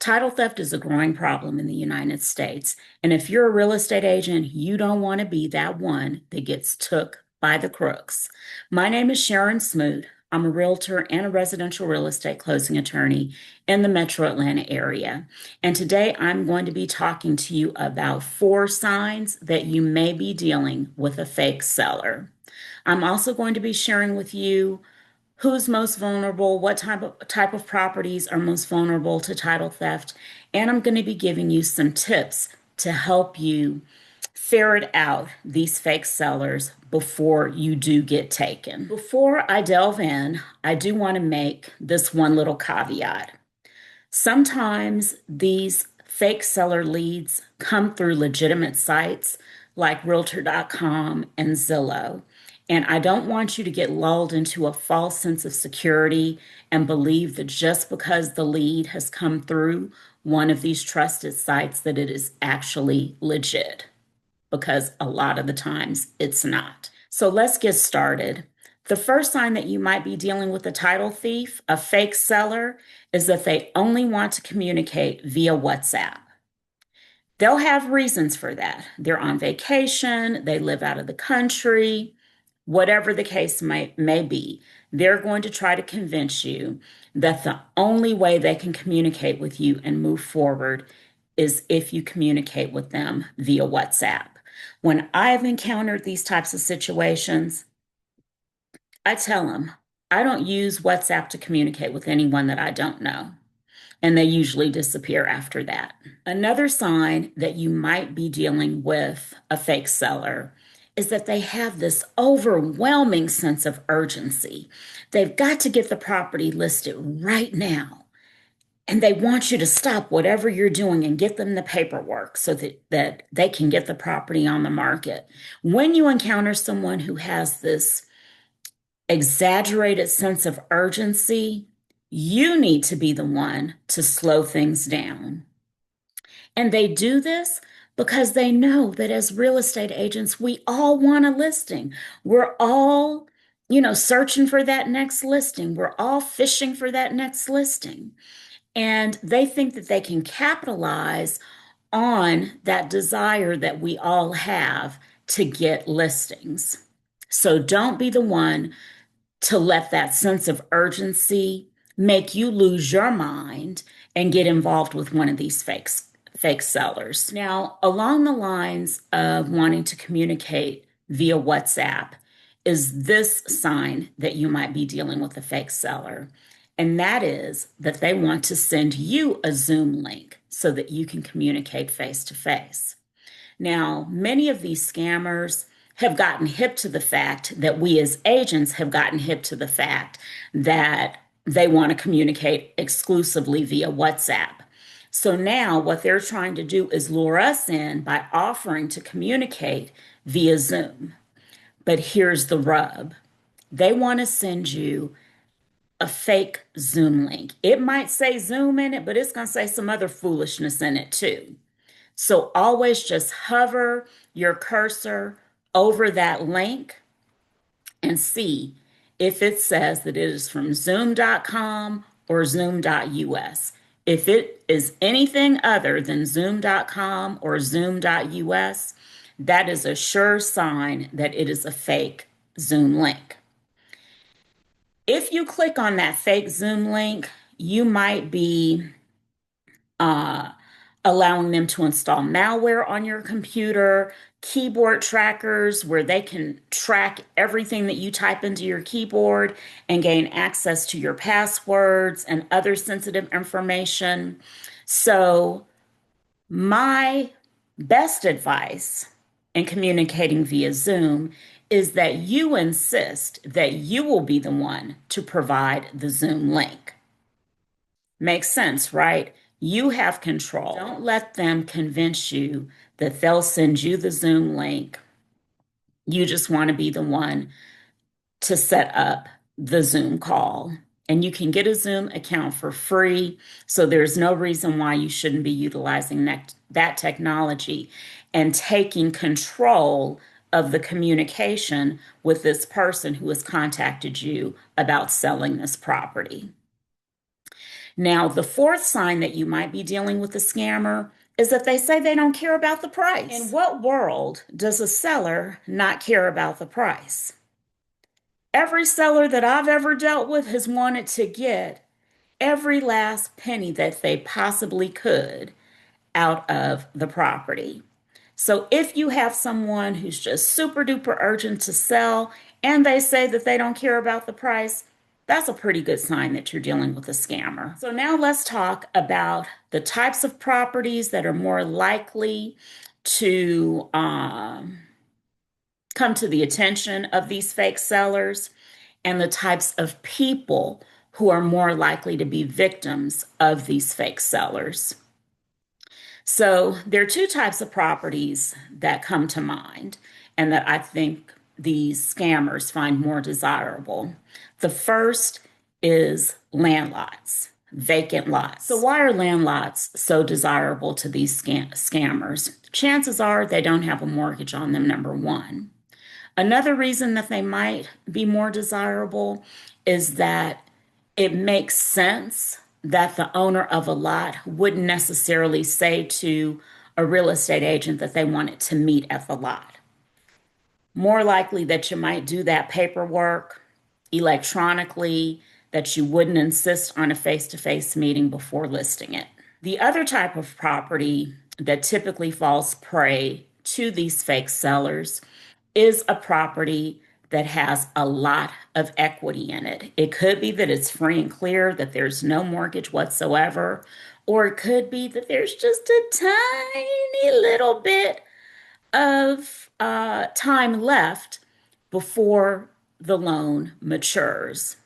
Title theft is a growing problem in the United States. And if you're a real estate agent, you don't want to be that one that gets took by the crooks. My name is Sharon Smoot. I'm a realtor and a residential real estate closing attorney in the metro Atlanta area. And today I'm going to be talking to you about 4 signs that you may be dealing with a fake seller. I'm also going to be sharing with you who's most vulnerable, what type of properties are most vulnerable to title theft, and I'm going to be giving you some tips to help you ferret out these fake sellers before you do get taken. Before I delve in, I do want to make this one little caveat. Sometimes these fake seller leads come through legitimate sites like Realtor.com and Zillow. And I don't want you to get lulled into a false sense of security and believe that just because the lead has come through one of these trusted sites that it is actually legit, because a lot of the times it's not. So let's get started. The first sign that you might be dealing with a title thief, a fake seller, is that they only want to communicate via WhatsApp. They'll have reasons for that. They're on vacation, they live out of the country, whatever the case may be. They're going to try to convince you that the only way they can communicate with you and move forward is if you communicate with them via WhatsApp. When I've encountered these types of situations, I tell them I don't use WhatsApp to communicate with anyone that I don't know, and they usually disappear after that. Another sign that you might be dealing with a fake seller is that they have this overwhelming sense of urgency. They've got to get the property listed right now. And they want you to stop whatever you're doing and get them the paperwork so that they can get the property on the market. When you encounter someone who has this exaggerated sense of urgency, you need to be the one to slow things down. And they do this because they know that as real estate agents, we all want a listing. We're all, searching for that next listing. We're all fishing for that next listing. And they think that they can capitalize on that desire that we all have to get listings. So don't be the one to let that sense of urgency make you lose your mind and get involved with one of these fake sellers. Now, along the lines of wanting to communicate via WhatsApp is this sign that you might be dealing with a fake seller. And that is that they want to send you a Zoom link so that you can communicate face to face. Now, many of these scammers have gotten hip to the fact that we as agents have gotten hip to the fact that they want to communicate exclusively via WhatsApp. So now what they're trying to do is lure us in by offering to communicate via Zoom. But here's the rub. They want to send you a fake Zoom link. It might say Zoom in it, but it's going to say some other foolishness in it too. So always just hover your cursor over that link and see if it says that it is from zoom.com or zoom.us. If it is anything other than zoom.com or zoom.us, that is a sure sign that it is a fake Zoom link. If you click on that fake Zoom link, you might be allowing them to install malware on your computer, keyboard trackers where they can track everything that you type into your keyboard and gain access to your passwords and other sensitive information. So, my best advice in communicating via Zoom is that you insist that you will be the one to provide the Zoom link. Makes sense, right? You have control. Don't let them convince you that they'll send you the Zoom link. You just want to be the one to set up the Zoom call. And you can get a Zoom account for free. So there's no reason why you shouldn't be utilizing that technology and taking control of the communication with this person who has contacted you about selling this property. Now, the fourth sign that you might be dealing with a scammer is that they say they don't care about the price. In what world does a seller not care about the price? Every seller that I've ever dealt with has wanted to get every last penny that they possibly could out of the property. So if you have someone who's just super duper urgent to sell and they say that they don't care about the price, that's a pretty good sign that you're dealing with a scammer. So now let's talk about the types of properties that are more likely to come to the attention of these fake sellers and the types of people who are more likely to be victims of these fake sellers. So there are two types of properties that come to mind and that I think these scammers find more desirable. The first is land lots, vacant lots. So why are land lots so desirable to these scammers? Chances are they don't have a mortgage on them, number one. Another reason that they might be more desirable is that it makes sense that the owner of a lot wouldn't necessarily say to a real estate agent that they wanted to meet at the lot. More likely that you might do that paperwork electronically, that you wouldn't insist on a face-to-face meeting before listing it. The other type of property that typically falls prey to these fake sellers is a property that has a lot of equity in it. It could be that it's free and clear, that there's no mortgage whatsoever, or it could be that there's just a tiny little bit of time left before the loan matures.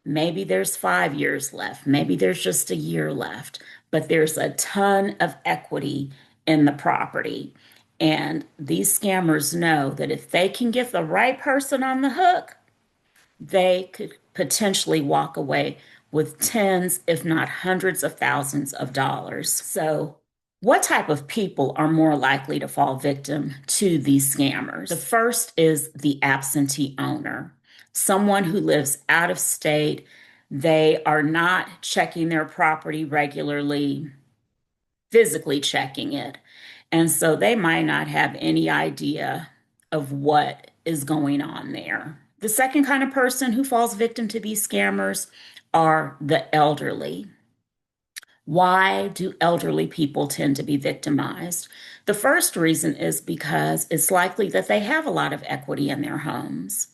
Maybe there's 5 years left, maybe there's just a year left, but there's a ton of equity in the property. And these scammers know that if they can get the right person on the hook, they could potentially walk away with tens, if not hundreds of thousands of dollars. So, what type of people are more likely to fall victim to these scammers? The first is the absentee owner, someone who lives out of state. They are not checking their property regularly, physically checking it. And so they might not have any idea of what is going on there. The second kind of person who falls victim to these scammers are the elderly. Why do elderly people tend to be victimized? The first reason is because it's likely that they have a lot of equity in their homes.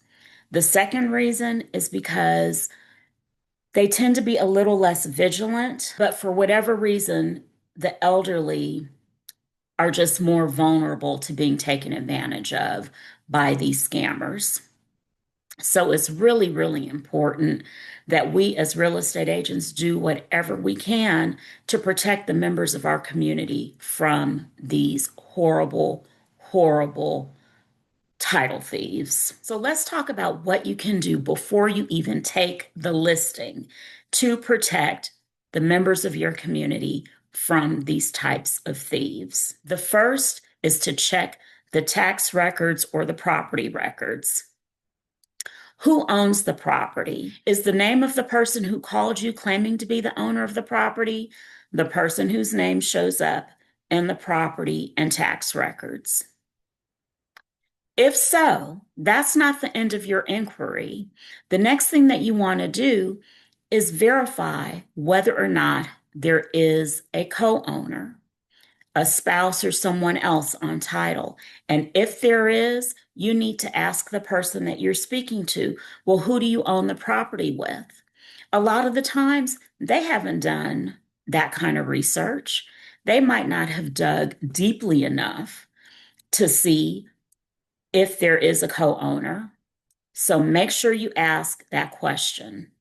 The second reason is because they tend to be a little less vigilant, but for whatever reason, the elderly are just more vulnerable to being taken advantage of by these scammers. So it's really, really important that we as real estate agents do whatever we can to protect the members of our community from these horrible, horrible title thieves. So let's talk about what you can do before you even take the listing to protect the members of your community from these types of thieves. The first is to check the tax records or the property records. Who owns the property? Is the name of the person who called you claiming to be the owner of the property the person whose name shows up in the property and tax records? If so, that's not the end of your inquiry. The next thing that you want to do is verify whether or not there is a co-owner, a spouse, or someone else on title. And if there is, you need to ask the person that you're speaking to, well, who do you own the property with? A lot of the times, they haven't done that kind of research. They might not have dug deeply enough to see if there is a co-owner. So make sure you ask that question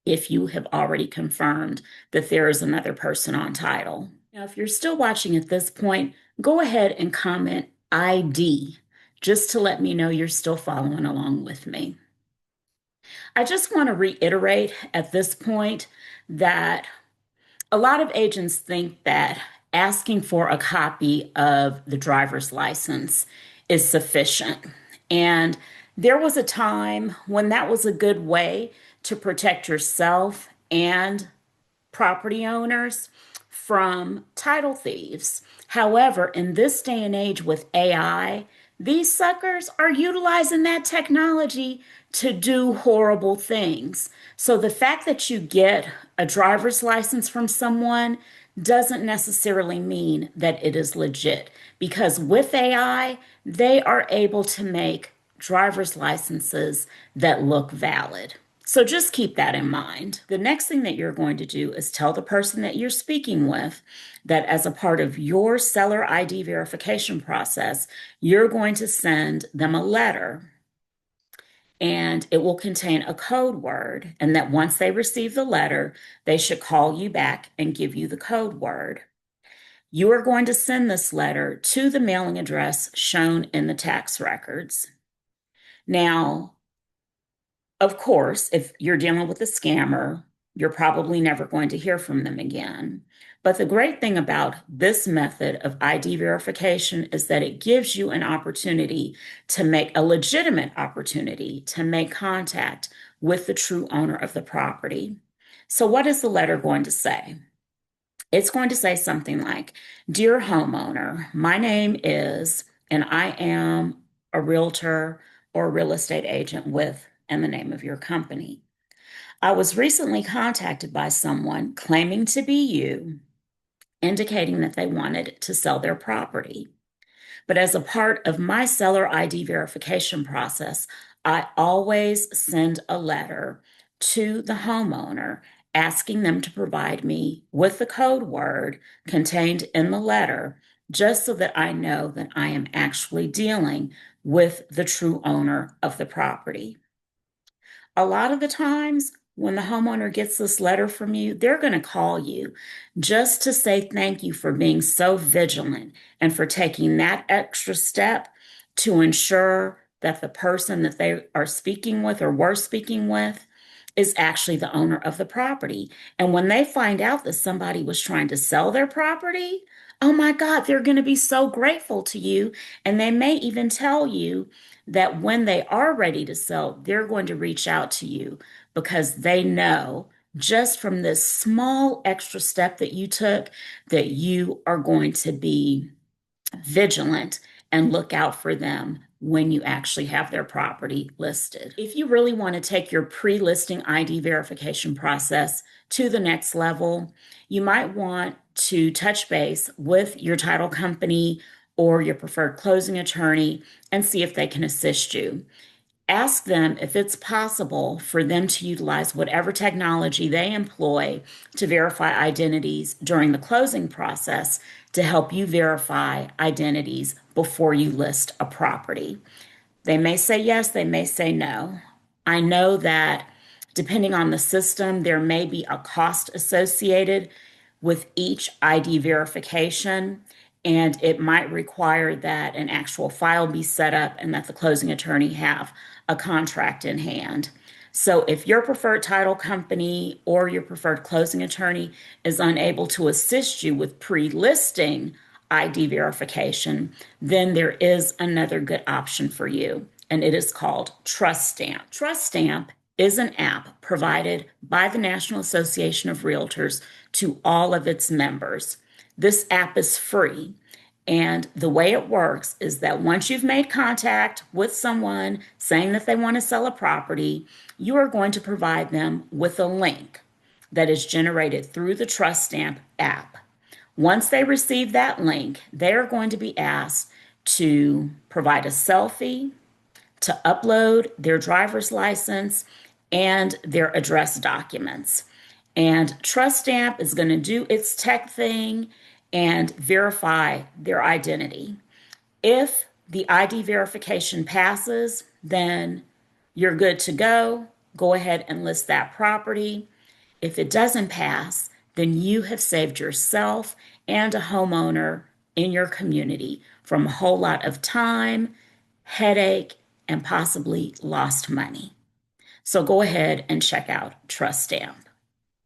if you have already confirmed that there is another person on title. Now, if you're still watching at this point, go ahead and comment ID just to let me know you're still following along with me. I just want to reiterate at this point that a lot of agents think that asking for a copy of the driver's license is sufficient. And there was a time when that was a good way to protect yourself and property owners from title thieves. However, in this day and age with AI, these suckers are utilizing that technology to do horrible things. So the fact that you get a driver's license from someone doesn't necessarily mean that it is legit, because with AI, they are able to make driver's licenses that look valid. So just keep that in mind. The next thing that you're going to do is tell the person that you're speaking with that as a part of your seller ID verification process, you're going to send them a letter, and it will contain a code word, and that once they receive the letter, they should call you back and give you the code word. You are going to send this letter to the mailing address shown in the tax records. Now, of course, if you're dealing with a scammer, you're probably never going to hear from them again. But the great thing about this method of ID verification is that it gives you an opportunity to make a legitimate opportunity to make contact with the true owner of the property. So, what is the letter going to say? It's going to say something like, "Dear homeowner, my name is, and I am a realtor or real estate agent with, and the name of your company. I was recently contacted by someone claiming to be you, indicating that they wanted to sell their property. But as a part of my seller ID verification process, I always send a letter to the homeowner asking them to provide me with the code word contained in the letter, just so that I know that I am actually dealing with the true owner of the property." A lot of the times, when the homeowner gets this letter from you, they're going to call you just to say thank you for being so vigilant and for taking that extra step to ensure that the person that they are speaking with or were speaking with is actually the owner of the property. And when they find out that somebody was trying to sell their property, oh my God, they're going to be so grateful to you. And they may even tell you that when they are ready to sell, they're going to reach out to you because they know just from this small extra step that you took that you are going to be vigilant and look out for them when you actually have their property listed. If you really want to take your pre-listing ID verification process to the next level, you might want to touch base with your title company or your preferred closing attorney and see if they can assist you. Ask them if it's possible for them to utilize whatever technology they employ to verify identities during the closing process to help you verify identities before you list a property. They may say yes, they may say no. I know that depending on the system, there may be a cost associated with each ID verification, and it might require that an actual file be set up and that the closing attorney have a contract in hand. So if your preferred title company or your preferred closing attorney is unable to assist you with pre-listing ID verification, then there is another good option for you, and it is called Trust Stamp. Trust Stamp is an app provided by the National Association of Realtors to all of its members. This app is free, and the way it works is that once you've made contact with someone saying that they want to sell a property, you are going to provide them with a link that is generated through the Trust Stamp app. Once they receive that link, they are going to be asked to provide a selfie, to upload their driver's license, and their address documents. And Trust Stamp is going to do its tech thing and verify their identity. If the ID verification passes, then you're good to go. Go ahead and list that property. If it doesn't pass, then you have saved yourself and a homeowner in your community from a whole lot of time, headache, and possibly lost money. So go ahead and check out Trust Stamp.